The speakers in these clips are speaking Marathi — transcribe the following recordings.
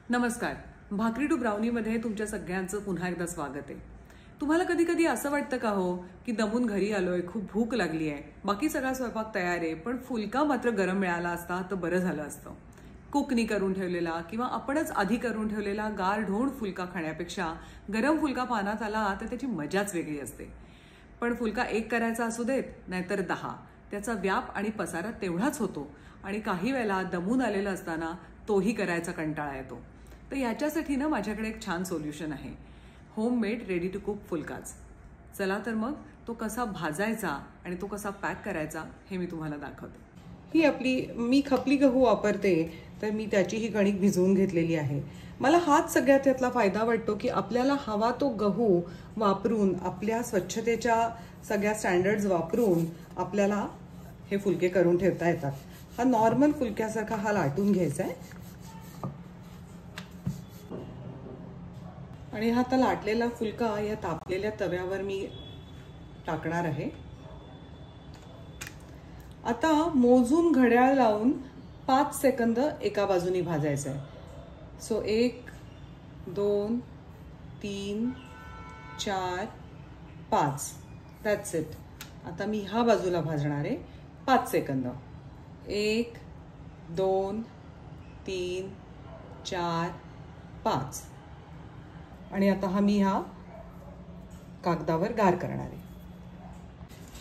नमस्कार. भाकरी टू ब्राउनीमध्ये तुमच्या सगळ्यांचं पुन्हा एकदा स्वागत आहे. तुम्हाला कधी कधी असं वाटतं का हो की दमून घरी आलोय, खूप भूक लागली आहे, बाकी सगळा स्वयंपाक तयार आहे, पण फुलका मात्र गरम मिळाला असता तर बरं झालं असतं. कुकनी करून ठेवलेला किंवा आपणच आधी करून ठेवलेला गारढोण फुलका खाण्यापेक्षा गरम फुलका पानात आला तर त्याची मजाच वेगळी असते. पण फुलका एक करायचा असू देत नाहीतर 10, त्याचा व्याप आणि पसारा तेवढाच होतो आणि काही वेळेला दमून आलेला असताना तोही करायचा कंटाळा येतो. तर याच्यासाठी ना माझ्याकडे एक छान सोल्युशन आहे, होममेड रेडी टू कुक फुलकाच. चला तर मग तो कसा भाजायचा आणि तो कसा पॅक करायचा हे मी तुम्हाला दाखवते. मी खपली गहू वापरते, तर मी त्याची ही कणिक भिजवून घेतलेली आहे. मला हाच सगळ्यात त्यातला फायदा वाटतो की आपल्याला हवा तो गहू वापरून, आपल्या स्वच्छतेच्या सगळ्या स्टँडर्ड्स वापरून आपल्याला हे फुलके करून ठेवता येतात. हा नॉर्मल फुलक्यासारखा हा लाटून घ्यायचा आहे आणि हा आता लाटलेला फुलका या तापलेल्या तव्यावर मी टाकणार आहे. आता मोजून घड्याळ लावून 5 सेकंद एका बाजूनी भाजायचं आहे. So 1 2 3 4 5, that's it. आता मी ह्या बाजूला भाजणार आहे 5 सेकंद. 1 2 3 4 5. आणि आता मी ह्या कागदावर गार करणार आहे.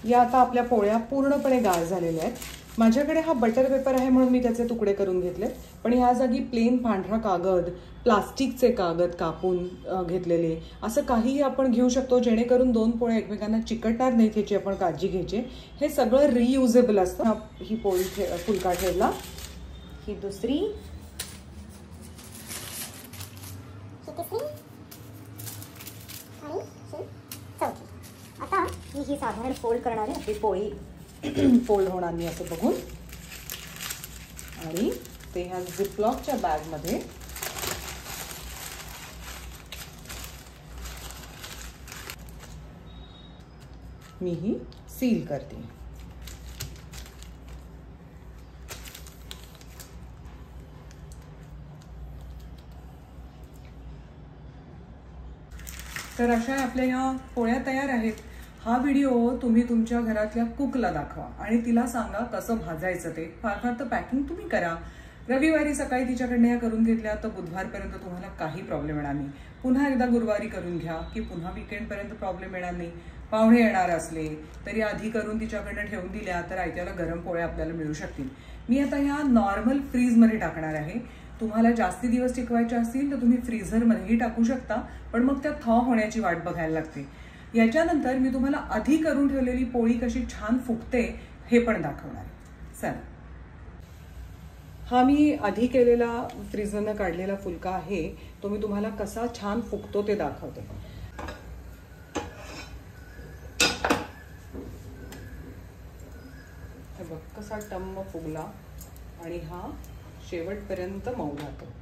या आता आपल्या पोळ्या पूर्णपणे गार झालेल्या आहेत. माझ्याकडे हा बटर पेपर आहे म्हणून मी त्याचे तुकडे करून घेतले, पण ह्या जागी प्लेन पांढरा कागद, प्लास्टिकचे कागद कापून घेतलेले, असं काहीही आपण घेऊ शकतो जेणेकरून 2 पोळ्या एकमेकांना चिकटणार नाहीत याची आपण काळजी घ्यायची. हे सगळं रियुजेबल असतं. ही पोळी फुलका ठेवला, ही दुसरी, आता ही साधारण फोल्ड करणार आहे. आपली पोळी फोल्ड होणार नाही असं बघून, आणि ते ह्या झिपलॉकच्या बॅगमध्ये मी ही सील करते. तर अशा आपल्या ह्या पोळ्या तयार आहेत. हा व्हिडिओ तुम्ही तुमच्या घरातल्या कुकला दाखवा आणि तिला सांगा कसं भाजायचं ते. फार फार तर पॅकिंग तुम्ही करा. रविवारी सकाळी तिच्याकडनं या करून घेतल्या तर बुधवारपर्यंत तुम्हाला काही प्रॉब्लेम येणार नाही. पुन्हा एकदा गुरुवारी करून घ्या की पुन्हा वीकेंडपर्यंत प्रॉब्लेम येणार नाही. पाहुणे येणार असले तरी आधी करून तिच्याकडनं ठेवून दिल्या तर आयत्याला गरम पोळ्या आपल्याला मिळू शकतील. मी आता ह्या नॉर्मल फ्रीजमध्ये टाकणार आहे. तुम्हाला जास्ती दिवस टिकवायचे असतील तर तुम्ही फ्रीझरमध्येही टाकू शकता, पण मग त्या थॉ होण्याची वाट बघायला लागते. याच्यानंतर मी तुम्हाला आधी करून ठेवलेली पोळी कशी छान फुगते हे पण दाखवणार आहे. चला, हा मी आधी केलेला फ्रीजरनं काढलेला फुलका आहे, तो मी तुम्हाला कसा छान फुगतो ते दाखवते. हे बघ कसा टम्म फुगला आणि हा शेवटपर्यंत मऊ राहतो.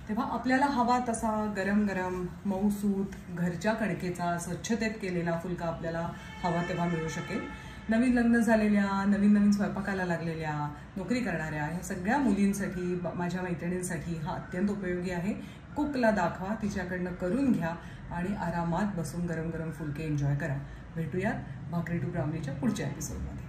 तेव्हा आपल्याला हवा तसा गरम गरम मऊसूत घरच्या कणकेचा स्वच्छतेत केलेला फुलका आपल्याला हवा तेव्हा मिळू शकेल. नवीन लग्न झालेल्या, नवीन स्वयंपाकाला लागलेल्या, नोकरी करणाऱ्या ह्या सगळ्या मुलींसाठी, माझ्या मैत्रिणींसाठी हा अत्यंत उपयोगी आहे. कुकला दाखवा, तिच्याकडनं करून घ्या आणि आरामात बसून गरम गरम फुलके एन्जॉय करा. भेटूयात भाकरी टू ब्राउनीच्या पुढच्या एपिसोडमध्ये.